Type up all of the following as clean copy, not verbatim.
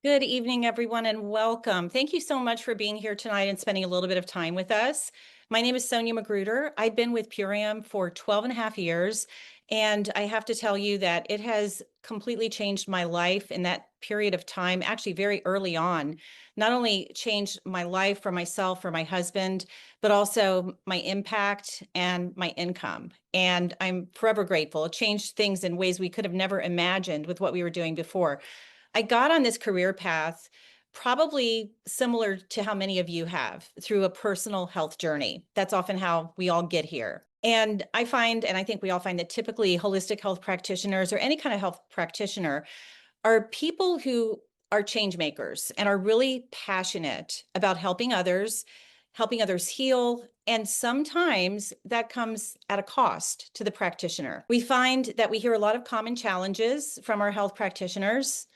Good evening, everyone, and welcome. Thank you so much for being here tonight and spending a little bit of time with us. My name is Sonia Magruder. I've been with Purium for 12 and a half years, and I have to tell you that it has completely changed my life in that period of time, actually very early on. Not only changed my life for myself, for my husband, but also my impact and my income. And I'm forever grateful. It changed things in ways we could have never imagined with what we were doing before. I got on this career path probably similar to how many of you have through a personal health journey. That's often how we all get here. And I find, and I think we all find that typically holistic health practitioners or any kind of health practitioner are people who are change makers and are really passionate about helping others heal. And sometimes that comes at a cost to the practitioner. We find that we hear a lot of common challenges from our health practitioners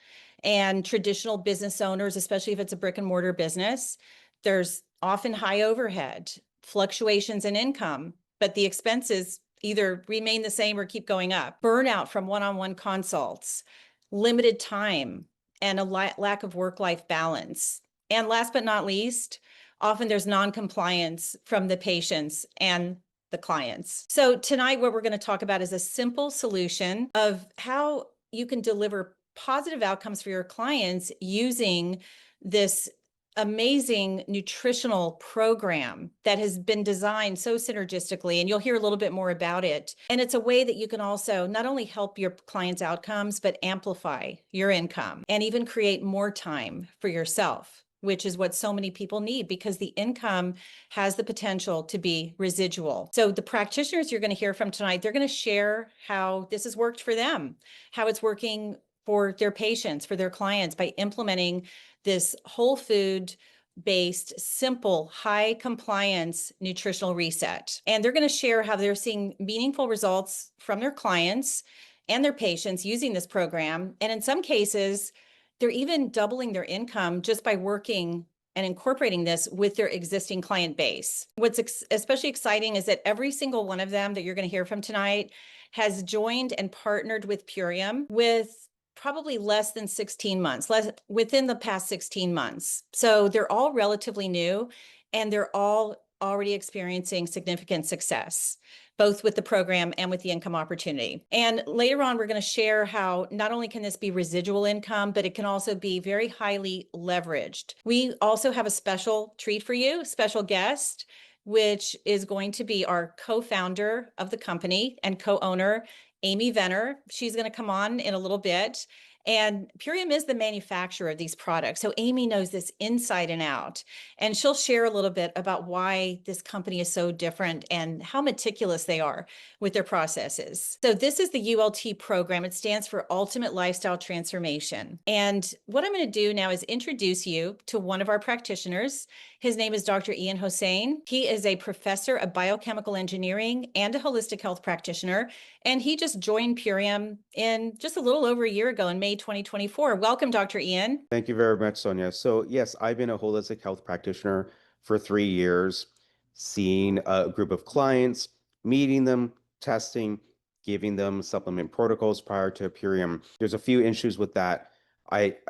and traditional business owners, especially if it's a brick and mortar business. There's often high overhead, fluctuations in income, but the expenses either remain the same or keep going up. Burnout from one-on-one consults, limited time, and a lack of work-life balance. And last but not least, often there's non-compliance from the patients and the clients. So tonight, what we're going to talk about is a simple solution of how you can deliver positive outcomes for your clients using this amazing nutritional program that has been designed so synergistically, and you'll hear a little bit more about it. And it's a way that you can also not only help your clients' outcomes, but amplify your income and even create more time for yourself, which is what so many people need because the income has the potential to be residual. So the practitioners you're going to hear from tonight, they're going to share how this has worked for them, how it's working for their patients, for their clients by implementing this whole food based, simple, high compliance nutritional reset. And they're going to share how they're seeing meaningful results from their clients and their patients using this program. And in some cases, they're even doubling their income just by working and incorporating this with their existing client base. What's especially exciting is that every single one of them that you're going to hear from tonight has joined and partnered with Purium with probably less than 16 months, within the past 16 months. So they're all relatively new and they're all already experiencing significant success, both with the program and with the income opportunity. And later on, we're going to share how not only can this be residual income, but it can also be very highly leveraged. We also have a special treat for you, special guest, which is going to be our co-founder of the company and co-owner, Amy Venner. She's going to come on in a little bit. And Purium is the manufacturer of these products. So Amy knows this inside and out. And she'll share a little bit about why this company is so different and how meticulous they are with their processes. So this is the ULT program. It stands for Ultimate Lifestyle Transformation. And what I'm going to do now is introduce you to one of our practitioners. His name is Dr. Ian Hossein. He is a professor of biochemical engineering and a holistic health practitioner. And he just joined Purium in just a little over a year ago in May 2024. Welcome, Dr. Ian. Thank you very much, Sonia. So yes, I've been a holistic health practitioner for 3 years, seeing a group of clients, meeting them, testing, giving them supplement protocols prior to Purium. There's a few issues with that.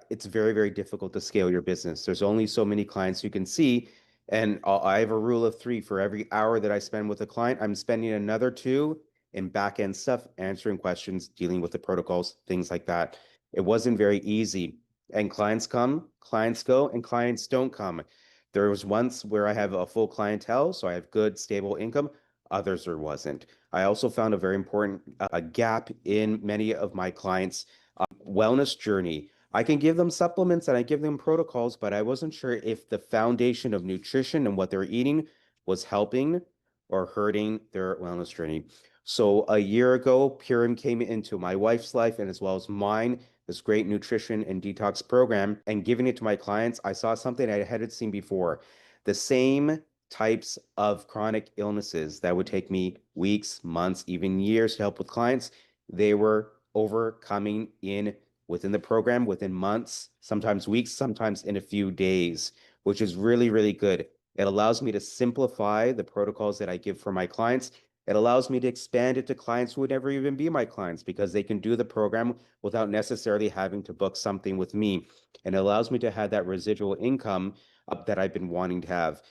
It's very, very difficult to scale your business. There's only so many clients you can see. And I have a rule of three. For every hour that I spend with a client, I'm spending another two in back-end stuff, answering questions, dealing with the protocols, things like that. It wasn't very easy. And clients come, clients go, and clients don't come. There was once where I have a full clientele, so I have good, stable income. Others there wasn't. I also found a very important a gap in many of my clients' wellness journey. I can give them supplements and I give them protocols, but I wasn't sure if the foundation of nutrition and what they're eating was helping or hurting their wellness journey. So a year ago, Purium came into my wife's life and as well as mine, this great nutrition and detox program, and giving it to my clients, I saw something I hadn't seen before. The same types of chronic illnesses that would take me weeks, months, even years to help with clients, they were overcoming within the program, within months, sometimes weeks, sometimes in a few days, which is really, really good. It allows me to simplify the protocols that I give for my clients It allows me to expand it to clients who would never even be my clients because they can do the program without necessarily having to book something with me. And it allows me to have that residual income that I've been wanting to have.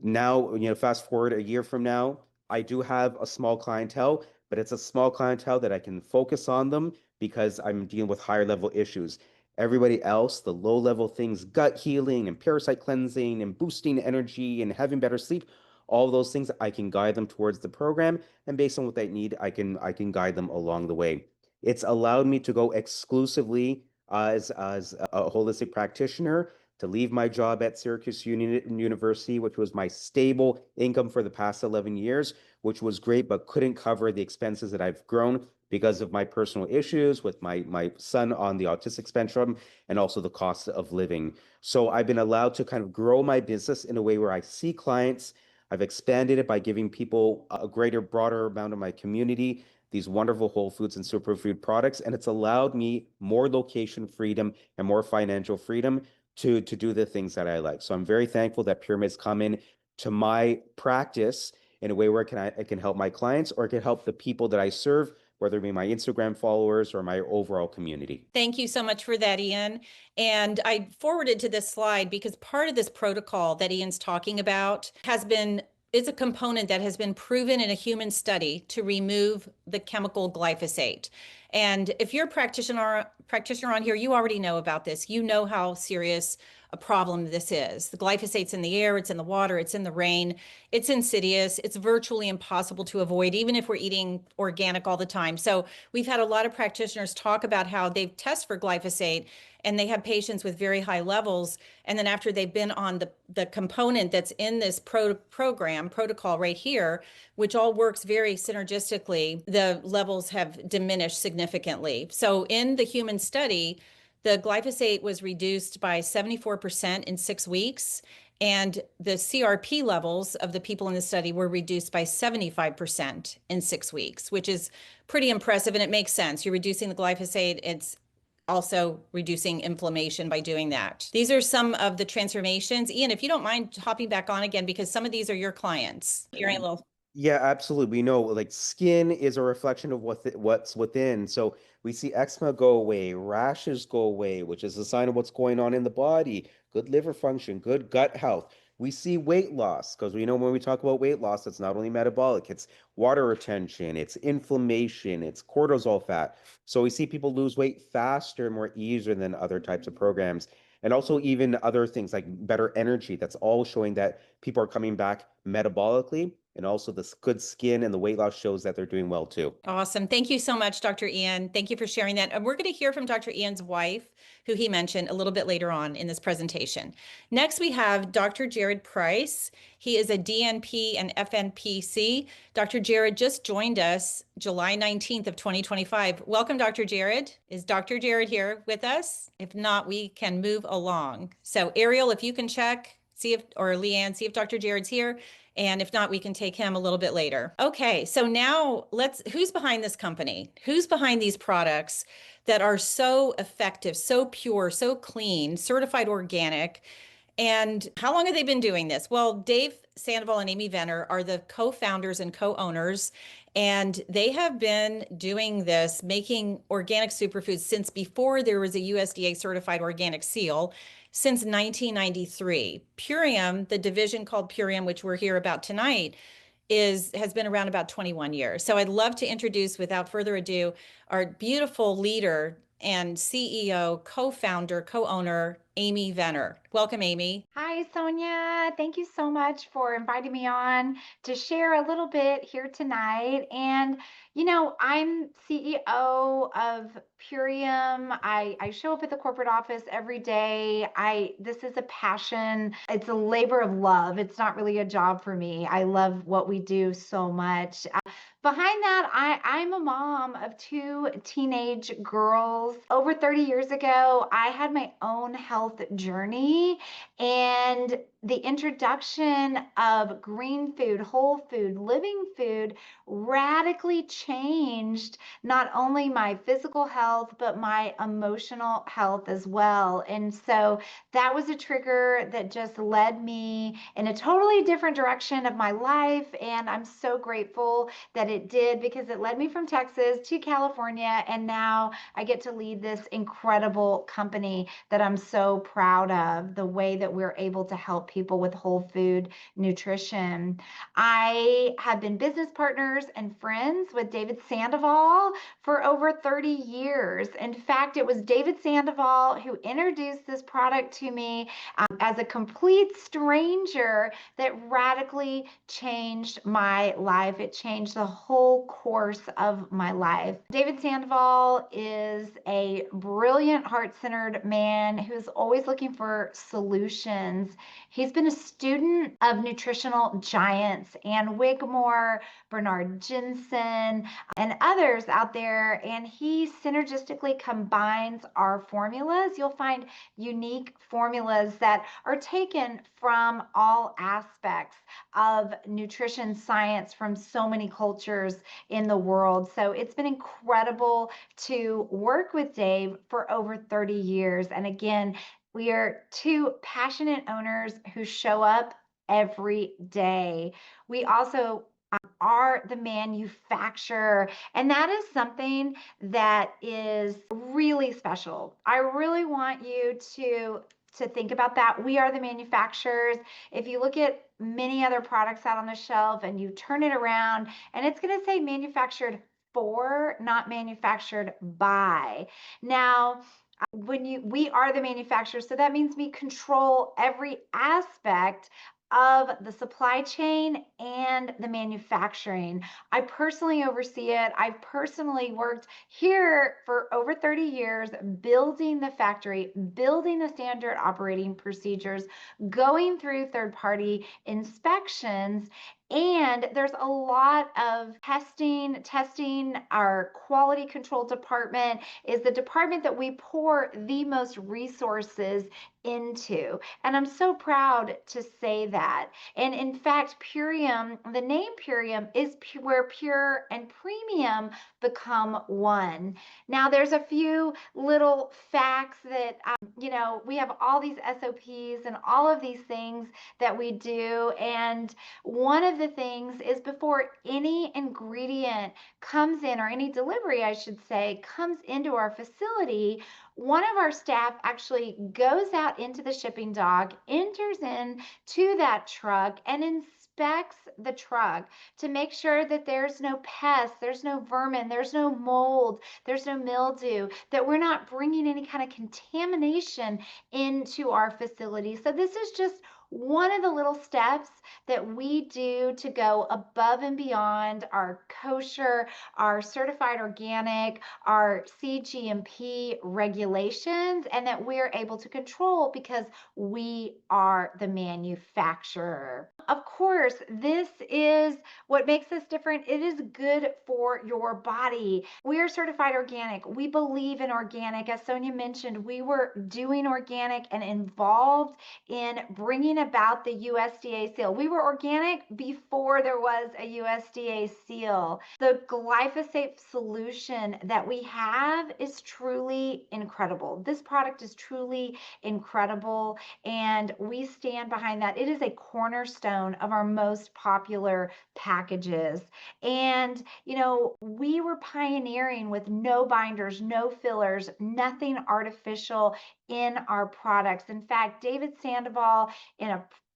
Now, fast forward a year from now, I do have a small clientele, but it's a small clientele that I can focus on them because I'm dealing with higher level issues. Everybody else, the low level things, gut healing and parasite cleansing and boosting energy and having better sleep, all those things, I can guide them towards the program. And based on what they need, I can guide them along the way. It's allowed me to go exclusively as a holistic practitioner, to leave my job at Syracuse University, which was my stable income for the past 11 years, which was great, but couldn't cover the expenses that I've grown because of my personal issues with my son on the autistic spectrum and also the cost of living. So I've been allowed to kind of grow my business in a way where I see clients. I've expanded it by giving people a greater, broader amount of my community these wonderful whole foods and superfood products, and it's allowed me more location freedom and more financial freedom to do the things that I like. So I'm very thankful that pyramids come in to my practice in a way where I can help my clients or it can help the people that I serve, whether it be my Instagram followers or my overall community. Thank you so much for that, Ian. And I forwarded to this slide because part of this protocol that Ian's talking about is a component that has been proven in a human study to remove the chemical glyphosate. And if you're a practitioner on here, you already know about this. You know how serious a problem this is. The glyphosate's in the air, it's in the water, it's in the rain, it's insidious, it's virtually impossible to avoid, even if we're eating organic all the time. So we've had a lot of practitioners talk about how they test for glyphosate and they have patients with very high levels. And then after they've been on the component that's in this protocol right here, which all works very synergistically, the levels have diminished significantly. So in the human study, the glyphosate was reduced by 74% in 6 weeks, and the CRP levels of the people in the study were reduced by 75% in 6 weeks, which is pretty impressive. And it makes sense. You're reducing the glyphosate. It's also reducing inflammation by doing that. These are some of the transformations. Ian, if you don't mind hopping back on again, because some of these are your clients. Hearing a little. Yeah, absolutely. We know like skin is a reflection of what's within. So we see eczema go away, rashes go away, which is a sign of what's going on in the body, good liver function, good gut health. We see weight loss because we know when we talk about weight loss, it's not only metabolic, it's water retention, it's inflammation, it's cortisol fat. So we see people lose weight faster, more easier than other types of programs. And also even other things like better energy. That's all showing that people are coming back metabolically. And also the good skin and the weight loss shows that they're doing well too. Awesome. Thank you so much, Dr. Ian. Thank you for sharing that. And we're going to hear from Dr. Ian's wife, who he mentioned a little bit later on in this presentation. Next, we have Dr. Jared Price. He is a DNP and FNPC. Dr. Jared just joined us July 19th of 2025. Welcome, Dr. Jared. Is Dr. Jared here with us? If not, we can move along. So Ariel, if you can check, or Leanne, see if Dr. Jared's here. And if not, we can take him a little bit later. Okay, so now who's behind this company? Who's behind these products that are so effective, so pure, so clean, certified organic? And how long have they been doing this? Well, Dave Sandoval and Amy Venner are the co-founders and co-owners, and they have been doing this, making organic superfoods since before there was a USDA certified organic seal, since 1993. Purium, the division called Purium, which we're here about tonight, has been around about 21 years. So I'd love to introduce, without further ado, our beautiful leader and CEO, co-founder, co-owner, Amy Venner. Welcome, Amy. Hi, Sonia. Thank you so much for inviting me on to share a little bit here tonight. And, I'm CEO of Purium. I show up at the corporate office every day. This is a passion. It's a labor of love. It's not really a job for me. I love what we do so much. Behind that, I'm a mom of two teenage girls. Over 30 years ago, I had my own health journey, and the introduction of green food, whole food, living food radically changed not only my physical health, but my emotional health as well. And so that was a trigger that just led me in a totally different direction of my life. And I'm so grateful that it did, because it led me from Texas to California. And now I get to lead this incredible company that I'm so proud of, the way that we're able to help people with whole food nutrition. I have been business partners and friends with David Sandoval for over 30 years. In fact, it was David Sandoval who introduced this product to me as a complete stranger that radically changed my life. It changed the whole course of my life. David Sandoval is a brilliant, heart-centered man who's always looking for solutions. He's been a student of nutritional giants, Ann Wigmore, Bernard Jensen, and others out there, and he synergistically combines our formulas. You'll find unique formulas that are taken from all aspects of nutrition science from so many cultures in the world. So it's been incredible to work with Dave for over 30 years. And again, we are two passionate owners who show up every day. We also are the manufacturer, and that is something that is really special. I really want you to think about that. We are the manufacturers. If you look at many other products out on the shelf and you turn it around, and it's going to say manufactured for, not manufactured by. Now, we are the manufacturer, so that means we control every aspect of the supply chain and the manufacturing. I personally oversee it. I've personally worked here for over 30 years, building the factory, building the standard operating procedures, going through third-party inspections. And there's a lot of testing. Our quality control department is the department that we pour the most resources into. And I'm so proud to say that. And in fact, Purium, the name Purium is where pure and premium become one. Now, there's a few little facts that, we have all these SOPs and all of these things that we do. And one of the things is, before any ingredient comes in, or any delivery, I should say, comes into our facility, one of our staff actually goes out into the shipping dock, enters in to that truck, and inspects the truck to make sure that there's no pests, there's no vermin, there's no mold, there's no mildew, that we're not bringing any kind of contamination into our facility. So this is just one of the little steps that we do to go above and beyond our kosher, our certified organic, our CGMP regulations, and that we're able to control because we are the manufacturer. Of course, this is what makes us different. It is good for your body. We are certified organic. We believe in organic. As Sonia mentioned, we were doing organic and involved in bringing about the USDA seal. We were organic before there was a USDA seal. The glyphosate solution that we have is truly incredible. This product is truly incredible, and we stand behind that. It is a cornerstone of our most popular packages. And, we were pioneering with no binders, no fillers, nothing artificial in our products. In fact, David Sandoval,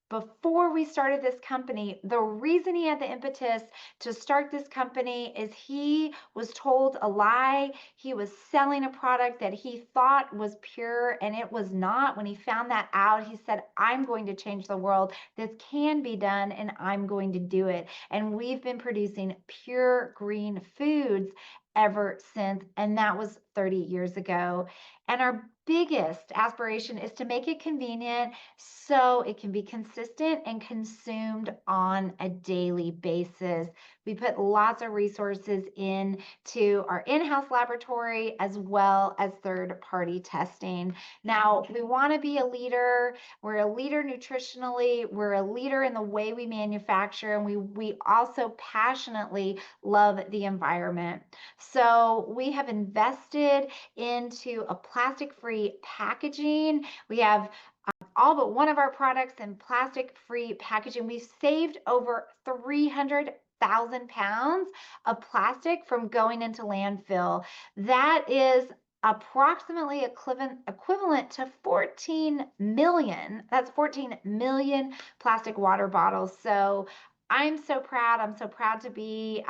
before we started this company, the reason he had the impetus to start this company is he was told a lie. He was selling a product that he thought was pure, and it was not. When he found that out, he said, I'm going to change the world. This can be done, and I'm going to do it. And we've been producing pure green foods ever since, and that was 30 years ago. And our biggest aspiration is to make it convenient so it can be consistent and consumed on a daily basis. We put lots of resources into our in-house laboratory as well as third-party testing. Now, we want to be a leader. We're a leader nutritionally. We're a leader in the way we manufacture, and we also passionately love the environment. So we have invested into a plastic-free packaging. We have all but one of our products in plastic-free packaging. We've saved over 300,000 pounds of plastic from going into landfill. That is approximately equivalent to 14 million. That's 14 million plastic water bottles. So I'm so proud. I'm so proud to be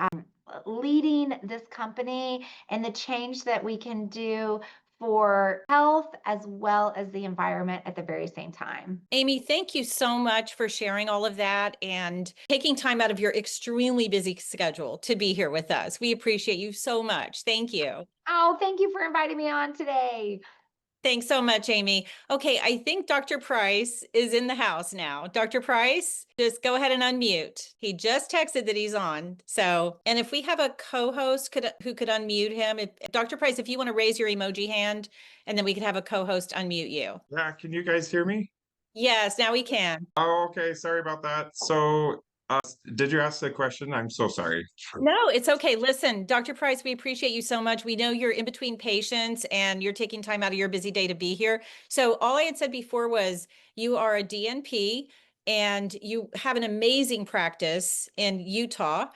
leading this company and the change that we can do for health as well as the environment at the very same time. Amy, thank you so much for sharing all of that and taking time out of your extremely busy schedule to be here with us. We appreciate you so much. Thank you. Oh, thank you for inviting me on today. Thanks so much, Amy. Okay, I think Dr. Price is in the house now. Dr. Price, just go ahead and unmute. He just texted that he's on. So, and if we have a co-host who could unmute him, Dr. Price, if you want to raise your emoji hand, and then we could have a co-host unmute you. Yeah, can you guys hear me? Yes, now we can. Oh, okay. Sorry about that. So, did you ask the question? I'm so sorry. No, it's okay. Listen, Dr. Price, we appreciate you so much. We know you're in between patients and you're taking time out of your busy day to be here. So all I had said before was you are a DNP and you have an amazing practice in Utah.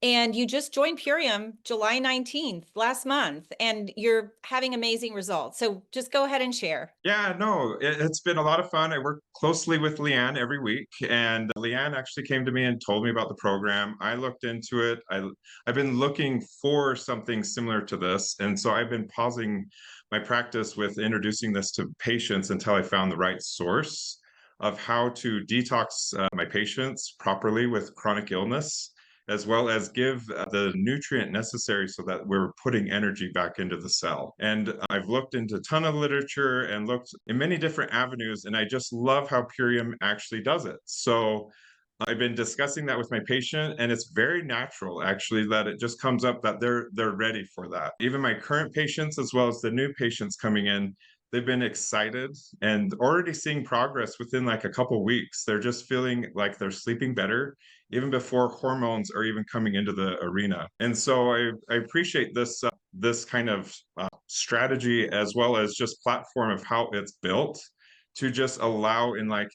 And you just joined Purium July 19th, last month, and you're having amazing results. So just go ahead and share. Yeah, no, it's been a lot of fun. I work closely with Leanne every week, and Leanne actually came to me and told me about the program. I looked into it. I've been looking for something similar to this, and so I've been pausing my practice with introducing this to patients until I found the right source of how to detox my patients properly with chronic illness, as well as give the nutrient necessary so that we're putting energy back into the cell. And I've looked into a ton of literature and looked in many different avenues, and I just love how Purium actually does it. So I've been discussing that with my patient, and it's very natural actually that it just comes up that they're ready for that. Even my current patients as well as the new patients coming in, they've been excited and already seeing progress within like a couple weeks. They're just feeling like they're sleeping better even before hormones are even coming into the arena. And so I appreciate this kind of strategy as well as just platform of how it's built to just allow in like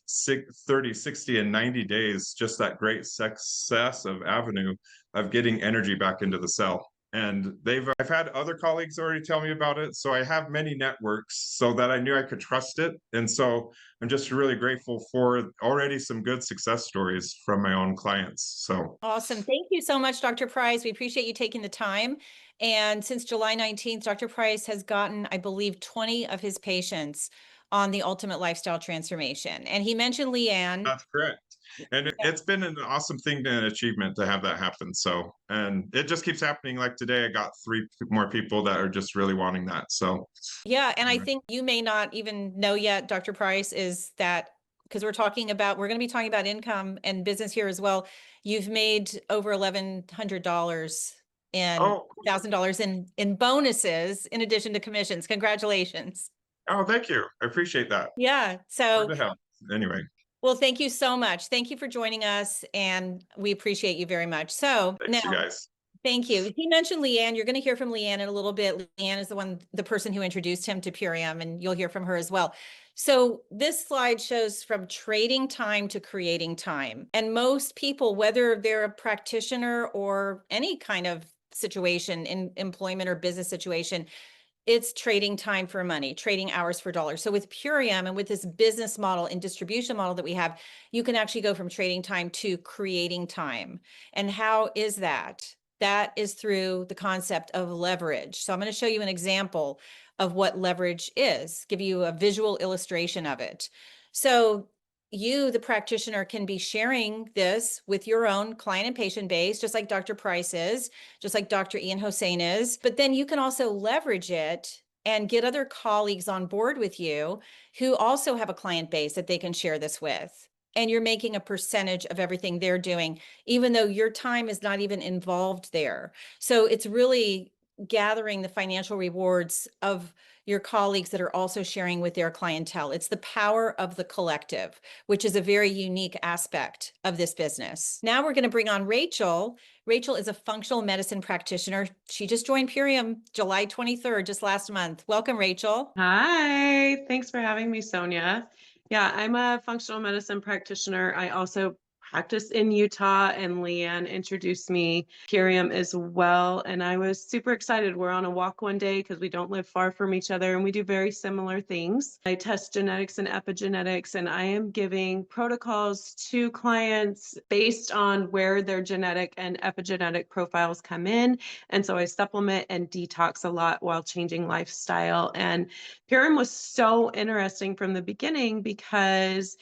30, 60, and 90 days, just that great success of avenue of getting energy back into the cell. And I've had other colleagues already tell me about it. So I have many networks so that I knew I could trust it. And so I'm just really grateful for already some good success stories from my own clients. So Awesome. Thank you so much, Dr. Price. We appreciate you taking the time. And since July 19th, Dr. Price has gotten, I believe, 20 of his patients on the ultimate lifestyle transformation. And he mentioned Leanne. that's correct. And it's been an awesome thing and an achievement to have that happen. So, and it just keeps happening. Like today, I got 3 more people that are just really wanting that. So, Yeah. And I think you may not even know yet, Dr. Price, is that because we're going to be talking about income and business here as well. You've made over $1,100 and $1,000 in bonuses in addition to commissions. Congratulations. oh, thank you. I appreciate that. Yeah. So, Hard to help. Anyway, well, thank you so much. Thank you for joining us, and we appreciate you very much. So thanks, now, you guys. thank you. He mentioned Leanne. You're going to hear from Leanne in a little bit. Leanne is the person who introduced him to Purium, and you'll hear from her as well. So this slide shows from trading time to creating time. And most people, whether they're a practitioner or any kind of situation in employment or business situation, it's trading time for money, trading hours for dollars. So with Purium and with this business model and distribution model that we have, you can actually go from trading time to creating time. And how is that? That is through the concept of leverage. So I'm going to show you an example of what leverage is, give you a visual illustration of it. So you, the practitioner, can be sharing this with your own client and patient base, just like Dr. Price is, just like Dr. Ian Hossein is. But then you can also leverage it and get other colleagues on board with you who also have a client base that they can share this with. and you're making a percentage of everything they're doing, even though your time is not even involved there. So it's really gathering the financial rewards of your colleagues that are also sharing with their clientele. It's the power of the collective, which is a very unique aspect of this business. Now we're going to bring on Rachel. Rachel is a functional medicine practitioner. She just joined Purium July 23rd, just last month. Welcome, Rachel. Hi, thanks for having me, Sonia. Yeah, I'm a functional medicine practitioner. I also practice in Utah, and Leanne introduced me to Purium as well. And I was super excited. We're on a walk one day because we don't live far from each other and we do very similar things. I test genetics and epigenetics, and I am giving protocols to clients based on where their genetic and epigenetic profiles come in. And so I supplement and detox a lot while changing lifestyle. And Purium was so interesting from the beginning because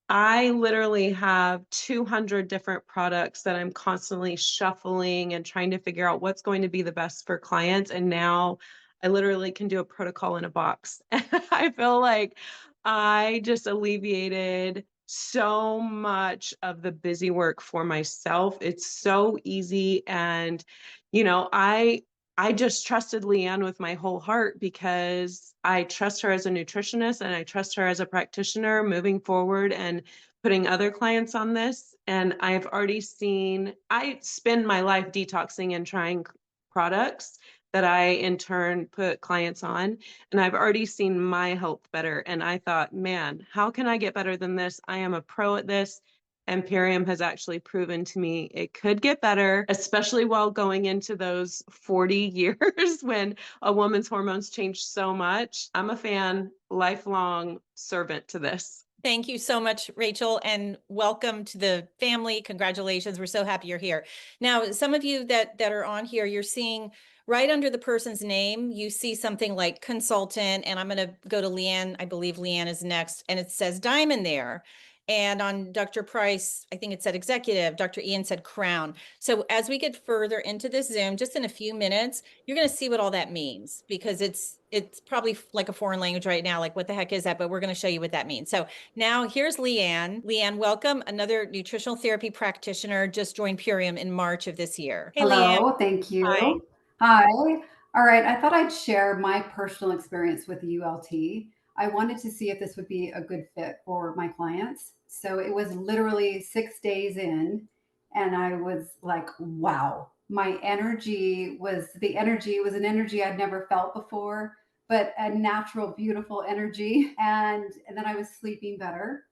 I literally have 200 different products that I'm constantly shuffling and trying to figure out what's going to be the best for clients. And now I literally can do a protocol in a box. And I feel like I just alleviated so much of the busy work for myself. It's so easy. And, I just trusted Leanne with my whole heart because I trust her as a nutritionist and I trust her as a practitioner moving forward and putting other clients on this. And I've already seen, I spend my life detoxing and trying products that I in turn put clients on. And I've already seen my health better. And I thought, man, how can I get better than this? I am a pro at this. And Purium has actually proven to me it could get better, especially while going into those 40 years when a woman's hormones change so much. I'm a fan, lifelong servant to this. Thank you so much, Rachel, and welcome to the family. Congratulations. We're so happy you're here. Now, some of you that are on here, you're seeing right under the person's name, you see something like consultant, and I'm going to go to Leanne. I believe Leanne is next, and it says diamond there. And on Dr. Price, I think it said executive. Dr. Ian said crown. So as we get further into this Zoom, just in a few minutes, you're going to see what all that means, because it's probably like a foreign language right now. Like, what the heck is that? But we're going to show you what that means. So now here's Leanne. Leanne, welcome. Another nutritional therapy practitioner just joined Purium in March of this year. Hey, Hello, Leanne. thank you. Hi. Hi. All right, I thought I'd share my personal experience with ULT. I wanted to see if this would be a good fit for my clients. So it was literally 6 days in, and I was like, wow, my energy was an energy I'd never felt before, but a natural, beautiful energy. And then I was sleeping better,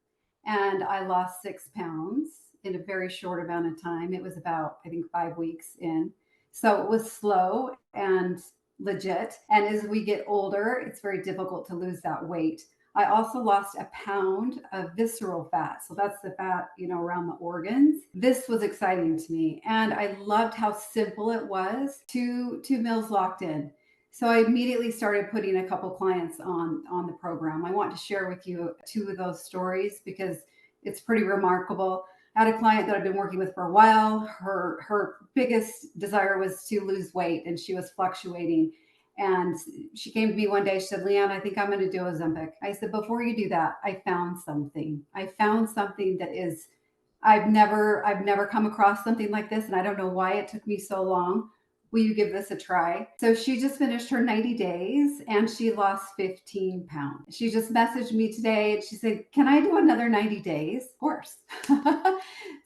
and I lost 6 pounds in a very short amount of time. It was about, I think, 5 weeks in. So it was slow and legit. And as we get older, it's very difficult to lose that weight. I also lost a pound of visceral fat. So that's the fat, around the organs. This was exciting to me. And I loved how simple it was. Two meals locked in. So I immediately started putting a couple clients on the program. I want to share with you two of those stories because it's pretty remarkable. I had a client that I've been working with for a while. Her biggest desire was to lose weight, and she was fluctuating. And she came to me one day. She said, "Leanne, I think I'm going to do Ozempic." I said, "Before you do that, I found something. I found something that is I've never come across something like this, and I don't know why it took me so long. Will you give this a try?" So she just finished her 90 days and she lost 15 pounds. She just messaged me today and she said, "Can I do another 90 days?" Of course.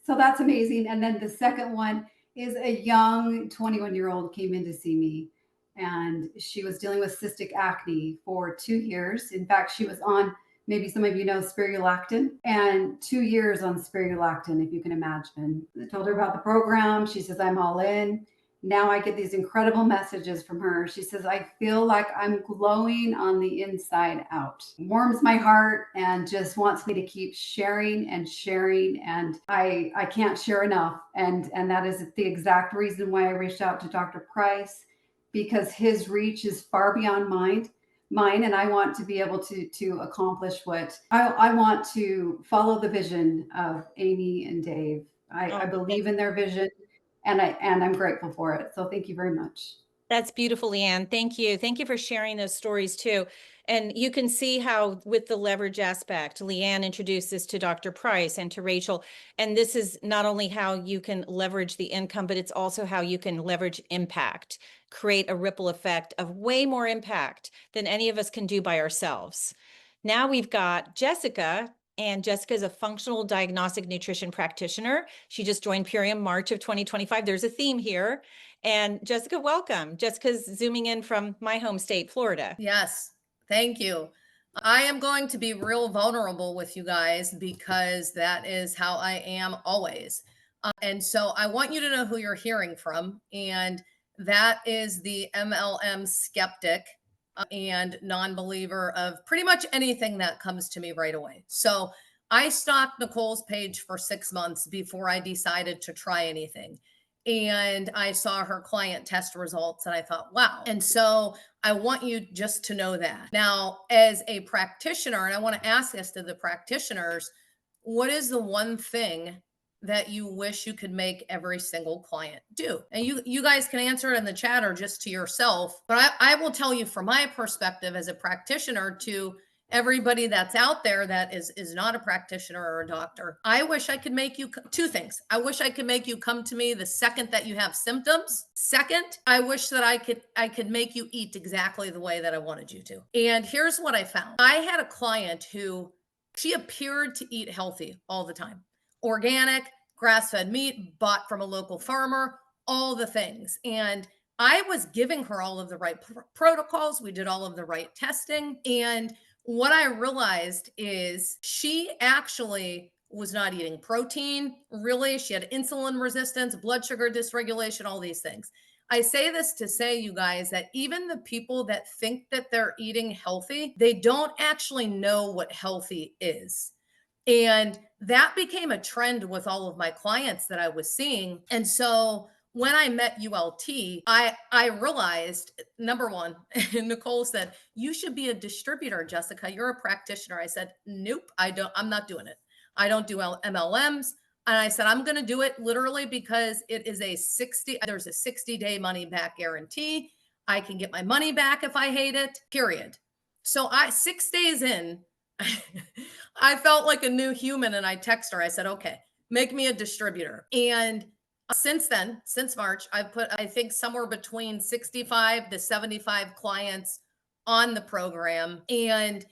So that's amazing. And then the second one is a young 21-year-old came in to see me, and she was dealing with cystic acne for 2 years. In fact, she was on, maybe some of you know, spironolactone, and 2 years on spironolactone, if you can imagine. I told her about the program. She says, "I'm all in." Now I get these incredible messages from her. She says, "I feel like I'm glowing on the inside out." Warms my heart and just wants me to keep sharing and sharing. And I can't share enough. And that is the exact reason why I reached out to Dr. Price, because his reach is far beyond mine. And I want to be able to accomplish what I want to follow the vision of Amy and Dave. I believe in their vision, and I'm grateful for it. So thank you very much. That's beautiful, Leanne. Thank you. Thank you for sharing those stories too. And you can see how with the leverage aspect, Leanne introduced this to Dr. Price and to Rachel. And this is not only how you can leverage the income, but it's also how you can leverage impact, create a ripple effect of way more impact than any of us can do by ourselves. Now we've got Jessica, and Jessica is a functional diagnostic nutrition practitioner. She just joined Purium March of 2025. There's a theme here. And Jessica, welcome. Jessica's zooming in from my home state, Florida. Yes, thank you. I am going to be real vulnerable with you guys because that is how I am always. And so I want you to know who you're hearing from. And that is the MLM skeptic and non-believer of pretty much anything that comes to me right away. So I stalked Nicole's page for 6 months before I decided to try anything. And I saw her client test results and I thought, wow. And so I want you just to know that. Now, as a practitioner, and I want to ask this to the practitioners, what is the one thing that you wish you could make every single client do? And you guys can answer it in the chat or just to yourself. But I will tell you from my perspective as a practitioner to everybody that's out there that is not a practitioner or a doctor, I wish I could make you two things. I wish I could make you come to me the second that you have symptoms. Second, I wish that I could make you eat exactly the way that I wanted you to. And here's what I found. I had a client who she appeared to eat healthy all the time. Organic, grass-fed meat, bought from a local farmer, all the things. And I was giving her all of the right protocols. We did all of the right testing. And what I realized is she actually was not eating protein, really. She had insulin resistance, blood sugar dysregulation, all these things. I say this to say, you guys, that even the people that think that they're eating healthy, they don't actually know what healthy is. And that became a trend with all of my clients that I was seeing. And so when I met ULT, I realized, number one, Nicole said, you should be a distributor, Jessica. You're a practitioner. I said, nope, I'm not doing it. I don't do MLMs. And I said, I'm going to do it literally because it is there's a 60-day money back guarantee. I can get my money back if I hate it, period. So 6 days in, I felt like a new human and I text her. I said, okay, make me a distributor. And since then, since March, I've put, I think, somewhere between 65 to 75 clients on the program. And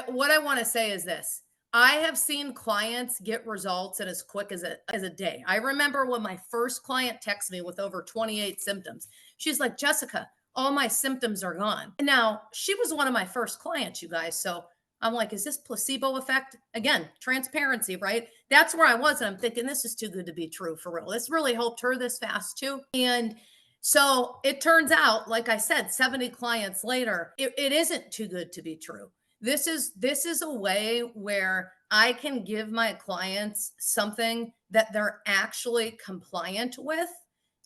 what I want to say is this. I have seen clients get results in as quick as a day. I remember when my first client texted me with over 28 symptoms. She's like, Jessica, all my symptoms are gone. And now she was one of my first clients, you guys. So I'm like, is this placebo effect? Again, transparency, right? That's where I was. And I'm thinking, this is too good to be true for real. This really helped her this fast too. And so it turns out, like I said, 70 clients later, it isn't too good to be true. This is a way where I can give my clients something that they're actually compliant with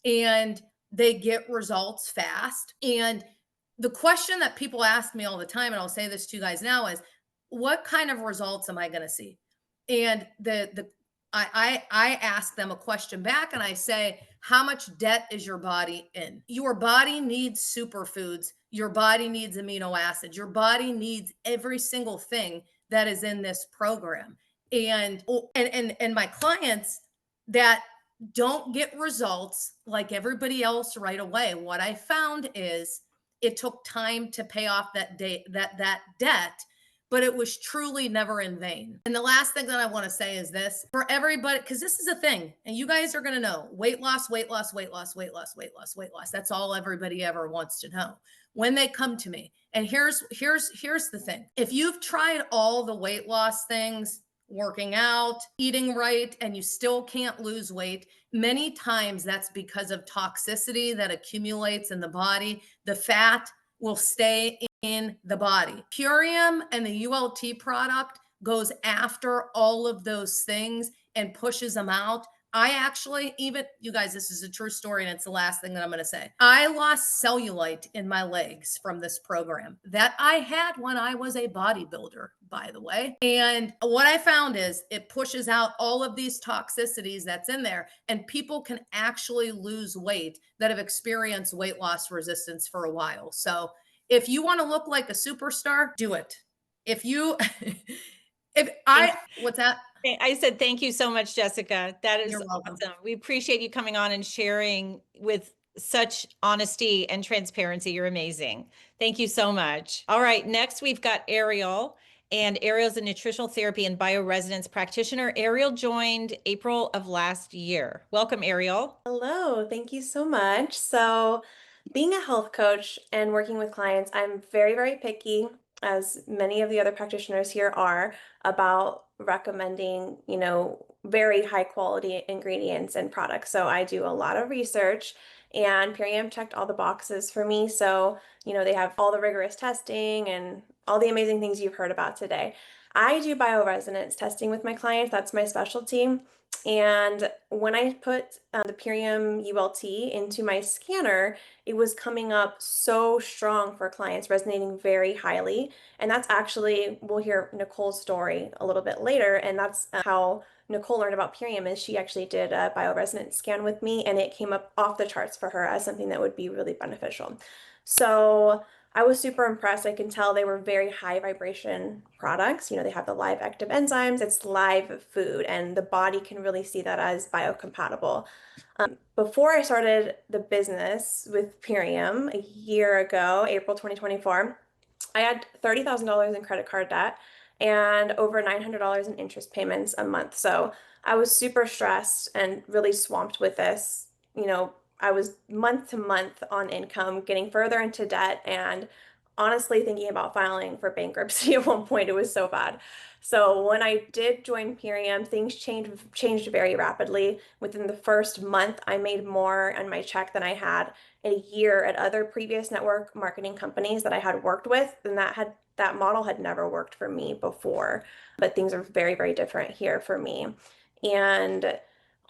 and they get results fast. And the question that people ask me all the time, and I'll say this to you guys now, is what kind of results am I going to see? And I ask them a question back and I say, how much debt is your body in? Your body needs superfoods. Your body needs amino acids. Your body needs every single thing that is in this program. And my clients that don't get results like everybody else right away, what I found is it took time to pay off that debt, but it was truly never in vain. And the last thing that I want to say is this for everybody, because this is a thing, and you guys are going to know weight loss, weight loss, weight loss, weight loss, weight loss, weight loss. That's all everybody ever wants to know when they come to me. And here's the thing. If you've tried all the weight loss things, working out, eating right, and you still can't lose weight, many times that's because of toxicity that accumulates in the body. The fat will stay in the body. Purium and the ULT product goes after all of those things and pushes them out. I actually, even you guys, this is a true story, and it's the last thing that I'm going to say. I lost cellulite in my legs from this program that I had when I was a bodybuilder, by the way. And what I found is it pushes out all of these toxicities that's in there, and people can actually lose weight that have experienced weight loss resistance for a while. So if you want to look like a superstar, do it. If you, what's that? I said, thank you so much, Jessica. That is You're welcome. awesome. We appreciate you coming on and sharing with such honesty and transparency. You're amazing. Thank you so much. All right. Next, we've got Ariel. And Ariel's a nutritional therapy and bioresonance practitioner. Ariel joined April of last year. Welcome, Ariel. Hello, thank you so much. So, being a health coach and working with clients, I'm very, very picky, as many of the other practitioners here are, about recommending, very high quality ingredients and products. So, I do a lot of research, and Purium checked all the boxes for me. So, they have all the rigorous testing and all the amazing things you've heard about today. I do bioresonance testing with my clients, that's my specialty. And when I put the Purium ULT into my scanner, it was coming up so strong for clients, resonating very highly. And that's actually, we'll hear Nicole's story a little bit later. And that's how Nicole learned about Purium, is she actually did a bioresonance scan with me, and it came up off the charts for her as something that would be really beneficial. So I was super impressed. I can tell they were very high vibration products. They have the live active enzymes, it's live food, and the body can really see that as biocompatible. Before I started the business with Purium a year ago, April 2024, I had $30,000 in credit card debt and over $900 in interest payments a month. So I was super stressed and really swamped with this. I was month to month on income, getting further into debt, and honestly thinking about filing for bankruptcy at one point. It was so bad. So when I did join Purium, things changed very rapidly. Within the first month, I made more on my check than I had in a year at other previous network marketing companies that I had worked with, and that model had never worked for me before. But things are very, very different here for me. And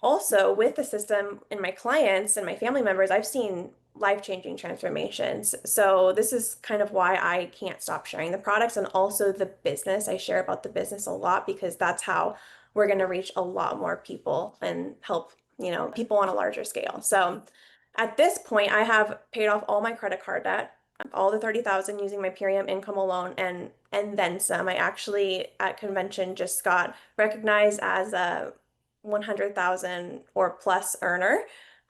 also with the system and my clients and my family members, I've seen life-changing transformations. So this is kind of why I can't stop sharing the products, and also the business. I share about the business a lot because that's how we're going to reach a lot more people and help, people on a larger scale. So at this point, I have paid off all my credit card debt, all the 30,000 using my Purium income alone, and then some. I actually at convention just got recognized as a 100,000 or plus earner,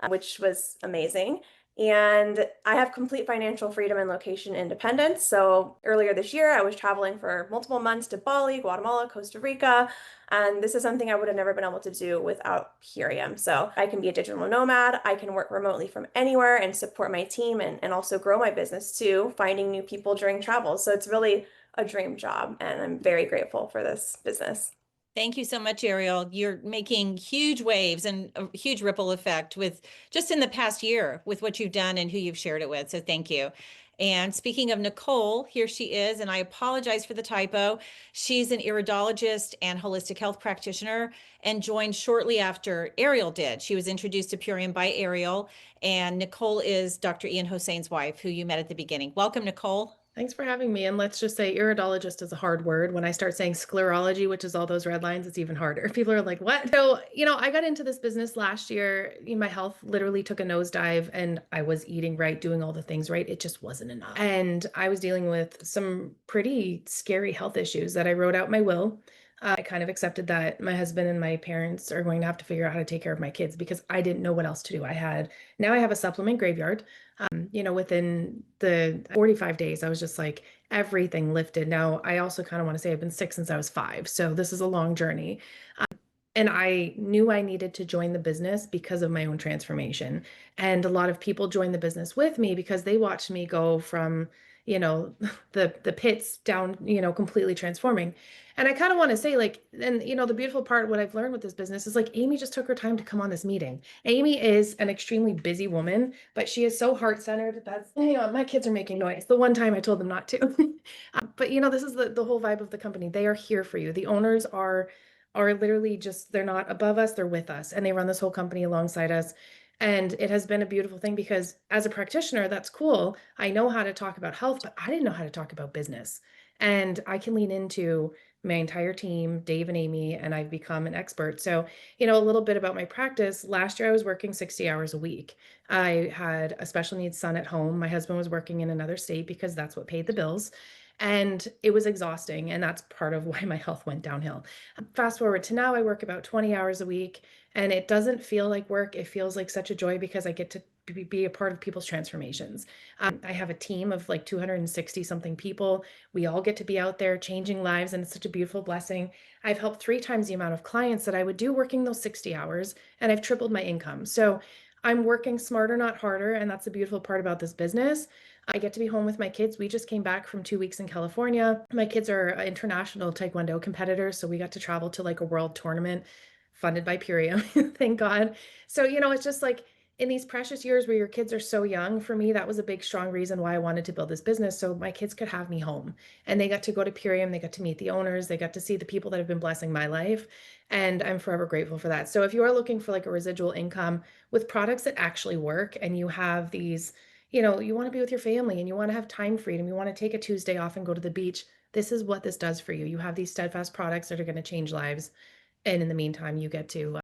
which was amazing. And I have complete financial freedom and location independence. So earlier this year, I was traveling for multiple months to Bali, Guatemala, Costa Rica. And this is something I would have never been able to do without Purium. So I can be a digital nomad. I can work remotely from anywhere and support my team, and also grow my business too, finding new people during travel. So it's really a dream job, and I'm very grateful for this business. Thank you so much, Ariel. You're making huge waves and a huge ripple effect with just in the past year with what you've done and who you've shared it with. So thank you. And speaking of Nicole, here she is, and I apologize for the typo. She's an iridologist and holistic health practitioner and joined shortly after Ariel did. She was introduced to Purium by Ariel, and Nicole is Dr. Ian Hossain's wife, who you met at the beginning. Welcome, Nicole. Thanks for having me. And let's just say iridologist is a hard word. When I start saying sclerology, which is all those red lines, it's even harder. People are like, what? So, I got into this business last year. My health literally took a nosedive, and I was eating right, doing all the things right. It just wasn't enough. And I was dealing with some pretty scary health issues that I wrote out my will. I kind of accepted that my husband and my parents are going to have to figure out how to take care of my kids because I didn't know what else to do. Now I have a supplement graveyard. Within the 45 days, I was just like, everything lifted. Now, I also kind of want to say I've been sick since I was 5. So this is a long journey. And I knew I needed to join the business because of my own transformation. And a lot of people joined the business with me because they watched me go from, the pits down, completely transforming. And I kind of want to say the beautiful part, what I've learned with this business is Amy just took her time to come on this meeting. Amy is an extremely busy woman, but she is so heart-centered. That's, my kids are making noise. The one time I told them not to. But this is the whole vibe of the company. They are here for you. The owners are are literally just, they're not above us, they're with us, and they run this whole company alongside us. And it has been a beautiful thing because as a practitioner, that's cool. I know how to talk about health, but I didn't know how to talk about business. And I can lean into my entire team, Dave and Amy, and I've become an expert. So, a little bit about my practice. Last year, I was working 60 hours a week. I had a special needs son at home. My husband was working in another state because that's what paid the bills. And it was exhausting. And that's part of why my health went downhill. Fast forward to now, I work about 20 hours a week, and it doesn't feel like work. It feels like such a joy because I get to be a part of people's transformations. I have a team of like 260 something people. We all get to be out there changing lives, and it's such a beautiful blessing. I've helped 3 times the amount of clients that I would do working those 60 hours, and I've tripled my income. So I'm working smarter, not harder. And that's the beautiful part about this business. I get to be home with my kids. We just came back from 2 weeks in California. My kids are international Taekwondo competitors, so we got to travel to like a world tournament funded by Purium, thank God. So, it's just like in these precious years where your kids are so young, for me, that was a big, strong reason why I wanted to build this business. So my kids could have me home, and they got to go to Purium. They got to meet the owners. They got to see the people that have been blessing my life. And I'm forever grateful for that. So if you are looking for like a residual income with products that actually work, and you have these, you want to be with your family and you want to have time freedom, you want to take a Tuesday off and go to the beach, this is what this does for you. You have these steadfast products that are going to change lives. And in the meantime, you get to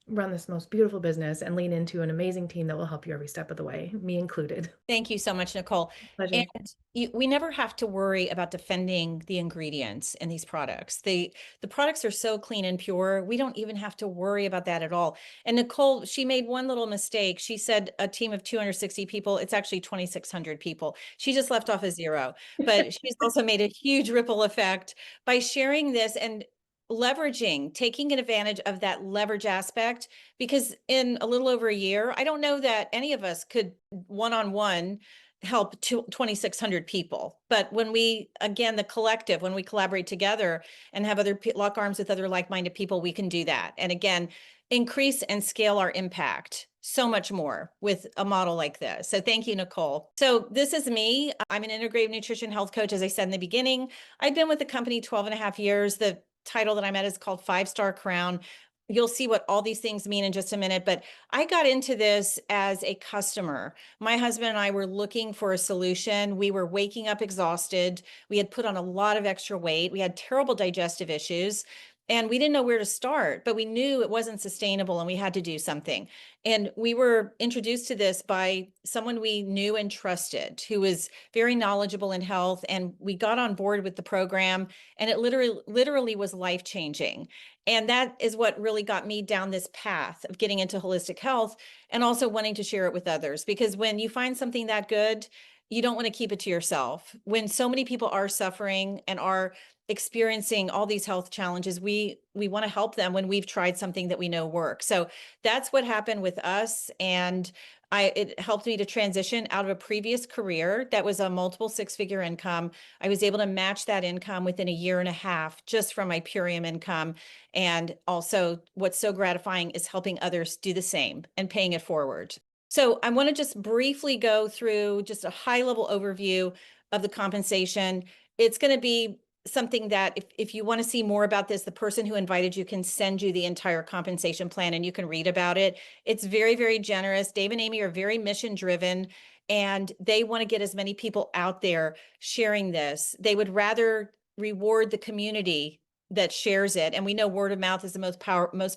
run this most beautiful business and lean into an amazing team that will help you every step of the way, me included. Thank you so much, Nicole. Pleasure. And we never have to worry about defending the ingredients in these products. The products are so clean and pure. We don't even have to worry about that at all. And Nicole, she made one little mistake. She said a team of 260 people. It's actually 2,600 people. She just left off a zero, but she's also made a huge ripple effect by sharing this and leveraging, taking advantage of that leverage aspect, because in a little over a year, I don't know that any of us could one-on-one help 2,600 people. But when we, again, the collective, when we collaborate together and have other lock arms with other like-minded people, we can do that. And again, increase and scale our impact so much more with a model like this. So thank you, Nicole. So this is me. I'm an integrative nutrition health coach. As I said in the beginning, I've been with the company 12 and a half years. The title that I'm at is called 5-Star Crown. You'll see what all these things mean in just a minute, but I got into this as a customer. My husband and I were looking for a solution. We were waking up exhausted. We had put on a lot of extra weight. We had terrible digestive issues, and we didn't know where to start, but we knew it wasn't sustainable and we had to do something. And we were introduced to this by someone we knew and trusted, who was very knowledgeable in health. And we got on board with the program, and it literally was life-changing. And that is what really got me down this path of getting into holistic health and also wanting to share it with others. Because when you find something that good, you don't want to keep it to yourself. When so many people are suffering and are experiencing all these health challenges, we want to help them when we've tried something that we know works. So that's what happened with us. And it helped me to transition out of a previous career that was a multiple 6-figure income. I was able to match that income within a year and a half just from my Purium income. And also what's so gratifying is helping others do the same and paying it forward. So I want to just briefly go through just a high-level overview of the compensation. It's going to be something that if you want to see more about this, the person who invited you can send you the entire compensation plan and you can read about it. It's very, very generous. Dave and Amy are very mission driven, and they want to get as many people out there sharing this. They would rather reward the community that shares it. And we know word of mouth is the most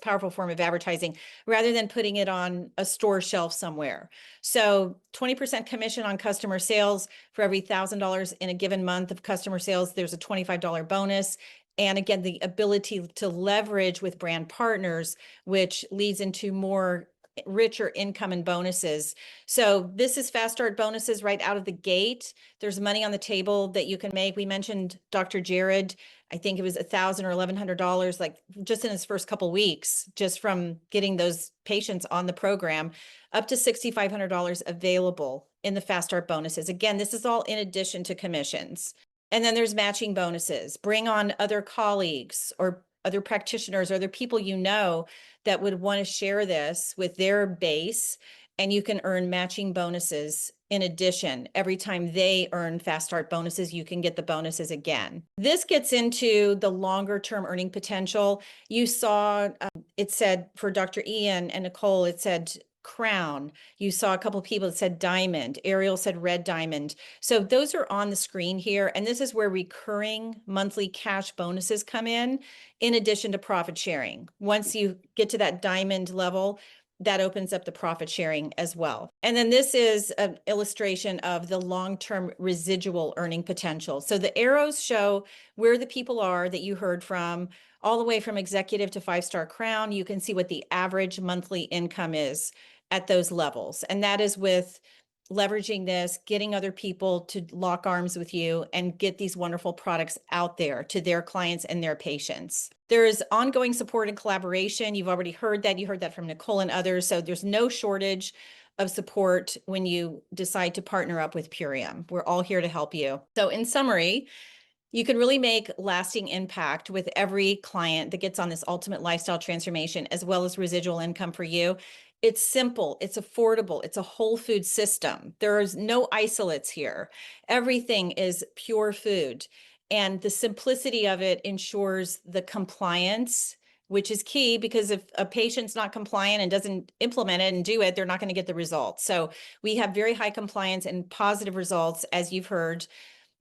powerful form of advertising, rather than putting it on a store shelf somewhere. So 20% commission on customer sales. For every $1,000 in a given month of customer sales, there's a $25 bonus. And again, the ability to leverage with brand partners, which leads into more richer income and bonuses. So this is fast start bonuses right out of the gate. There's money on the table that you can make. We mentioned Dr. Jared. I think it was $1,000 or $1,100, like just in his first couple weeks, just from getting those patients on the program, up to $6,500 available in the fast start bonuses. Again, this is all in addition to commissions. And then there's matching bonuses. Bring on other colleagues or other practitioners or other people you know that would want to share this with their base. and you can earn matching bonuses in addition. Every time they earn fast start bonuses, you can get the bonuses again. This gets into the longer term earning potential. You saw it said for Dr. Ian and Nicole, it said crown. You saw a couple of people that said diamond. Ariel said red diamond. So those are on the screen here. And this is where recurring monthly cash bonuses come in addition to profit sharing. Once you get to that diamond level, that opens up the profit sharing as well. And then this is an illustration of the long-term residual earning potential. So the arrows show where the people are that you heard from, all the way from executive to 5-star crown. You can see what the average monthly income is at those levels. And that is with leveraging this, getting other people to lock arms with you and get these wonderful products out there to their clients and their patients. There is ongoing support and collaboration. You've already heard that. You heard that from Nicole and others. So there's no shortage of support when you decide to partner up with Purium. We're all here to help you. So in summary, you can really make lasting impact with every client that gets on this ultimate lifestyle transformation, as well as residual income for you. It's simple, it's affordable, it's a whole food system. There's no isolates here. Everything is pure food. And the simplicity of it ensures the compliance, which is key, because if a patient's not compliant and doesn't implement it and do it, they're not going to get the results. So we have very high compliance and positive results, as you've heard.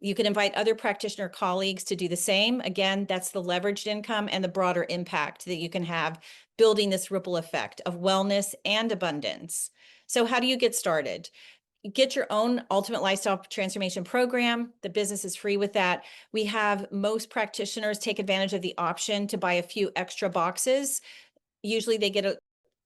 You can invite other practitioner colleagues to do the same. Again, that's the leveraged income and the broader impact that you can have building this ripple effect of wellness and abundance. So how do you get started? Get your own ultimate lifestyle transformation program. The business is free with that. We have most practitioners take advantage of the option to buy a few extra boxes. Usually they get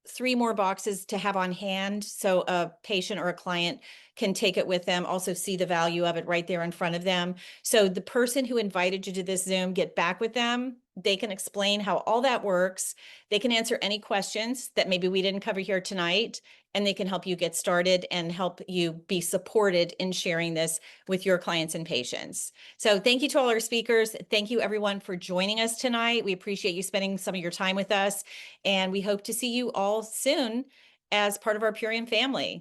3 more boxes to have on hand, so a patient or a client can take it with them, also see the value of it right there in front of them. So the person who invited you to this Zoom, get back with them. They can explain how all that works. They can answer any questions that maybe we didn't cover here tonight, and they can help you get started and help you be supported in sharing this with your clients and patients. So thank you to all our speakers. Thank you everyone for joining us tonight. We appreciate you spending some of your time with us, and we hope to see you all soon as part of our Purium family.